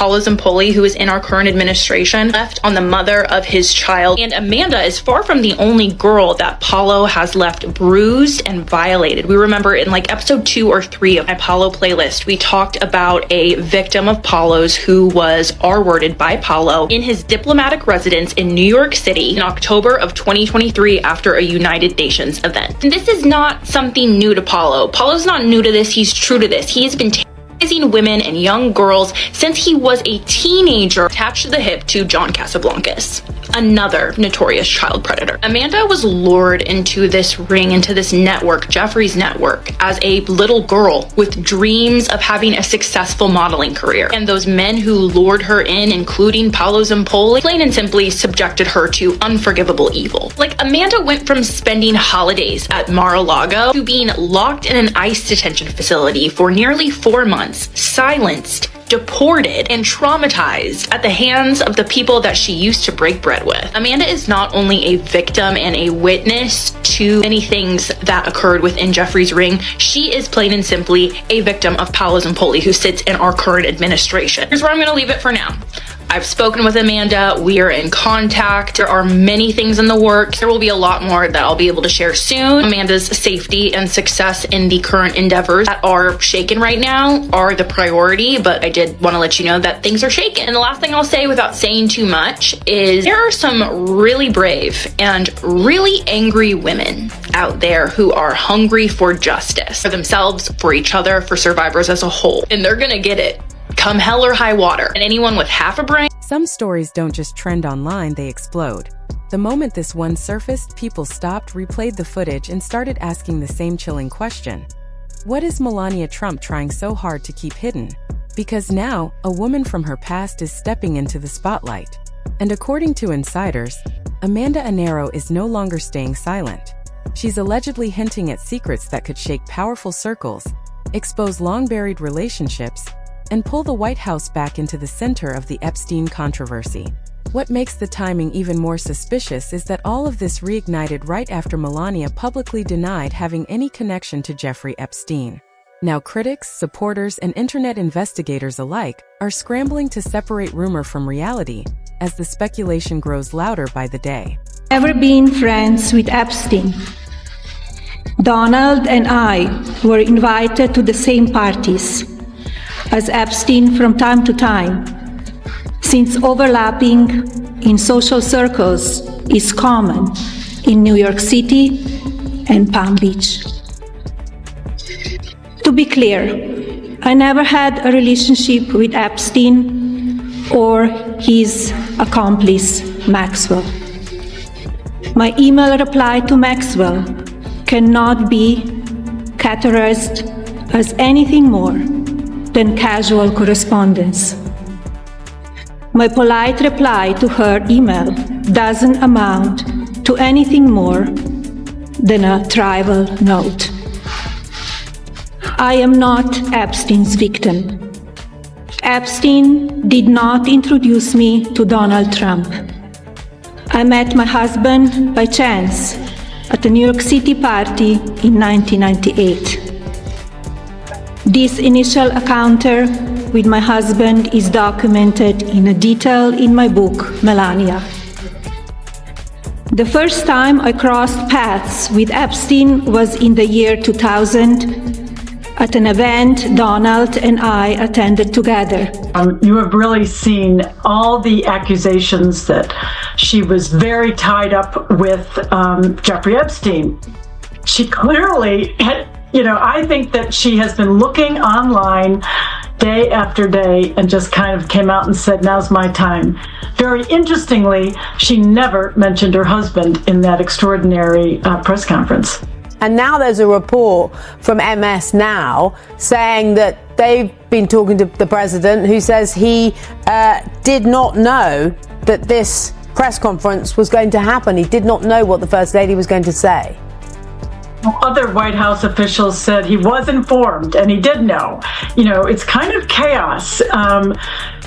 Paolo Zampoli, who is in our current administration, left on the mother of his child. And Amanda is far from the only girl that Paolo has left bruised and violated. We remember in like episode 2 or 3 of my Paolo playlist, we talked about a victim of Paolo's who was R-worded by Paolo in his diplomatic residence in New York City in October of 2023 after a United Nations event. And this is not something new to Paolo. Paolo's not new to this. He's true to this. He has been terrorizing women and young girls since he was a teenager, attached to the hip to John Casablancas, another notorious child predator. Amanda was lured into this ring, into this network, Jeffrey's network, as a little girl with dreams of having a successful modeling career. And those men who lured her in, including Paolo Zampoli, plain and simply subjected her to unforgivable evil. Like, Amanda went from spending holidays at Mar-a-Lago to being locked in an ICE detention facility for nearly 4 months, silenced, deported, and traumatized at the hands of the people that she used to break bread with. Amanda is not only a victim and a witness to many things that occurred within Jeffrey's ring, she is plain and simply a victim of Paolo Zampoli, who sits in our current administration. Here's where I'm gonna leave it for now. I've spoken with Amanda. We are in contact. There are many things in the works. There will be a lot more that I'll be able to share soon. Amanda's safety and success in the current endeavors that are shaken right now are the priority, but I did want to let you know that things are shaken. And the last thing I'll say without saying too much is there are some really brave and really angry women out there who are hungry for justice, for themselves, for each other, for survivors as a whole. And they're gonna get it, come hell or high water. And anyone with half a brain. Some stories don't just trend online, they explode. The moment this one surfaced, people stopped, replayed the footage, and started asking the same chilling question. What is Melania Trump trying so hard to keep hidden? Because now, a woman from her past is stepping into the spotlight. And according to insiders, Amanda Anero is no longer staying silent. She's allegedly hinting at secrets that could shake powerful circles, expose long-buried relationships, and pull the White House back into the center of the Epstein controversy. What makes the timing even more suspicious is that all of this reignited right after Melania publicly denied having any connection to Jeffrey Epstein. Now critics, supporters, and internet investigators alike are scrambling to separate rumor from reality as the speculation grows louder by the day. Never been friends with Epstein. Donald and I were invited to the same parties as Epstein from time to time, since overlapping in social circles is common in New York City and Palm Beach. To be clear, I never had a relationship with Epstein or his accomplice, Maxwell. My email reply to Maxwell cannot be categorized as anything more than casual correspondence. My polite reply to her email doesn't amount to anything more than a trivial note. I am not Epstein's victim. Epstein did not introduce me to Donald Trump. I met my husband by chance at a New York City party in 1998. This initial encounter with my husband is documented in detail in my book, Melania. The first time I crossed paths with Epstein was in the year 2000 at an event Donald and I attended together. You have really seen all the accusations that she was very tied up with Jeffrey Epstein. She clearly had, I think that she has been looking online day after day and just kind of came out and said, now's my time. Very interestingly, she never mentioned her husband in that extraordinary press conference. And now there's a report from MS Now saying that they've been talking to the president, who says he did not know that this press conference was going to happen. He did not know what the First Lady was going to say. Other White House officials said he was informed and he did know. It's kind of chaos.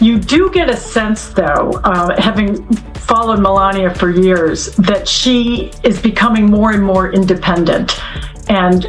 You do get a sense, though, having followed Melania for years, that she is becoming more and more independent. And,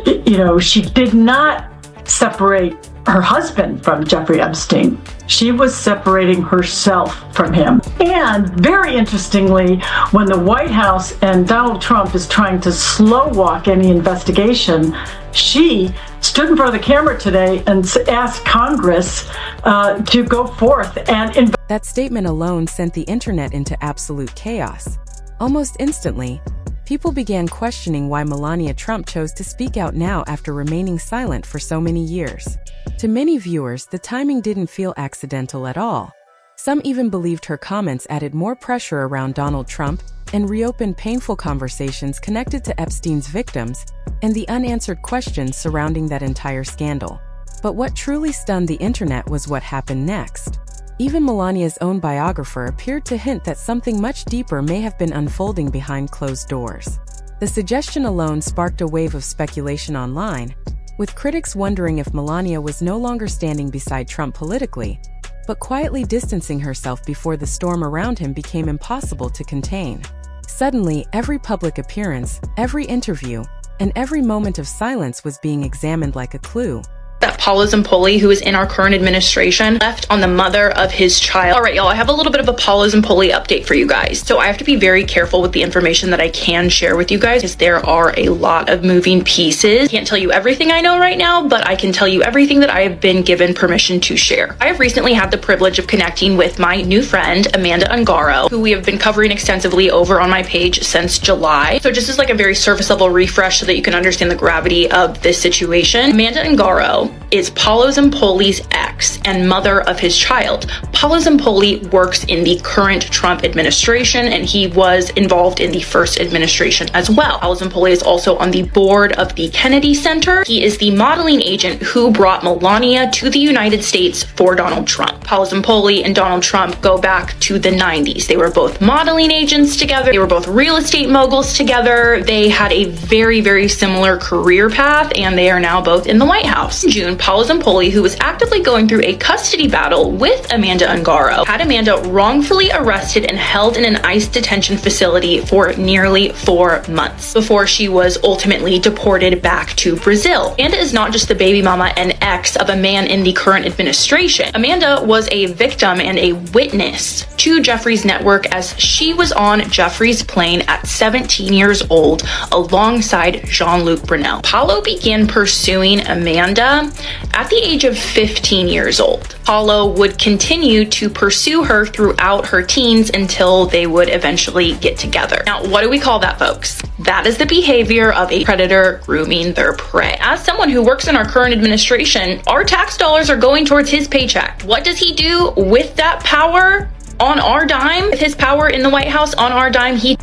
she did not separate her husband from Jeffrey Epstein. She was separating herself from him. And very interestingly, when the White House and Donald Trump is trying to slow walk any investigation, she stood in front of the camera today and asked Congress to go forth and That statement alone sent the internet into absolute chaos. Almost instantly, people began questioning why Melania Trump chose to speak out now after remaining silent for so many years. To many viewers, the timing didn't feel accidental at all. Some even believed her comments added more pressure around Donald Trump and reopened painful conversations connected to Epstein's victims and the unanswered questions surrounding that entire scandal. But what truly stunned the internet was what happened next. Even Melania's own biographer appeared to hint that something much deeper may have been unfolding behind closed doors. The suggestion alone sparked a wave of speculation online, with critics wondering if Melania was no longer standing beside Trump politically, but quietly distancing herself before the storm around him became impossible to contain. Suddenly, every public appearance, every interview, and every moment of silence was being examined like a clue. That Paolo Zampoli, who is in our current administration, left on the mother of his child. All right, y'all, I have a little bit of a Paolo Zampoli update for you guys. So I have to be very careful with the information that I can share with you guys because there are a lot of moving pieces. I can't tell you everything I know right now, but I can tell you everything that I have been given permission to share. I have recently had the privilege of connecting with my new friend, Amanda Ungaro, who we have been covering extensively over on my page since July. So just as like a very surface level refresh so that you can understand the gravity of this situation, Amanda Ungaro is Paolo Zampoli's ex and mother of his child. Paolo Zampoli works in the current Trump administration, and he was involved in the first administration as well. Paolo Zampoli is also on the board of the Kennedy Center. He is the modeling agent who brought Melania to the United States for Donald Trump. Paolo Zampoli and Donald Trump go back to the 90s. They were both modeling agents together. They were both real estate moguls together. They had a very, very similar career path, and they are now both in the White House. In June, Paolo Zampoli, who was actively going through a custody battle with Amanda Ungaro, had Amanda wrongfully arrested and held in an ICE detention facility for nearly 4 months before she was ultimately deported back to Brazil. Amanda is not just the baby mama and ex of a man in the current administration. Amanda was a victim and a witness to Jeffrey's network as she was on Jeffrey's plane at 17 years old alongside Jean-Luc Brunel. Paolo began pursuing Amanda at the age of 15 years old. Paolo would continue to pursue her throughout her teens until they would eventually get together. Now, what do we call that, folks? That is the behavior of a predator grooming their prey. As someone who works in our current administration, our tax dollars are going towards his paycheck. What does he do with that power on our dime? With his power in the White House on our dime, he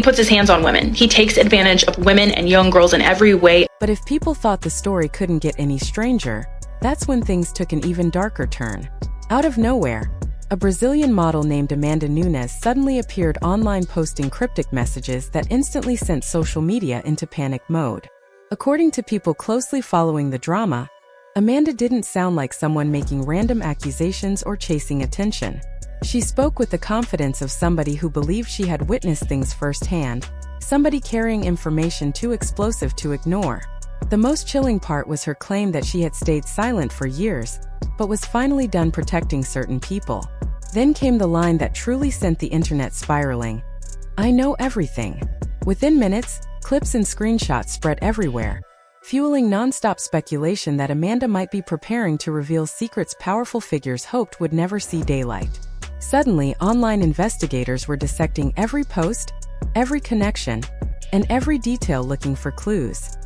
puts his hands on women. He takes advantage of women and young girls in every way. But if people thought the story couldn't get any stranger, that's when things took an even darker turn. Out of nowhere, a Brazilian model named Amanda Nunes suddenly appeared online posting cryptic messages that instantly sent social media into panic mode. According to people closely following the drama, Amanda didn't sound like someone making random accusations or chasing attention. She spoke with the confidence of somebody who believed she had witnessed things firsthand, somebody carrying information too explosive to ignore. The most chilling part was her claim that she had stayed silent for years, but was finally done protecting certain people. Then came the line that truly sent the internet spiraling. "I know everything." Within minutes, clips and screenshots spread everywhere, fueling non-stop speculation that Amanda might be preparing to reveal secrets powerful figures hoped would never see daylight. Suddenly, online investigators were dissecting every post, every connection, and every detail looking for clues.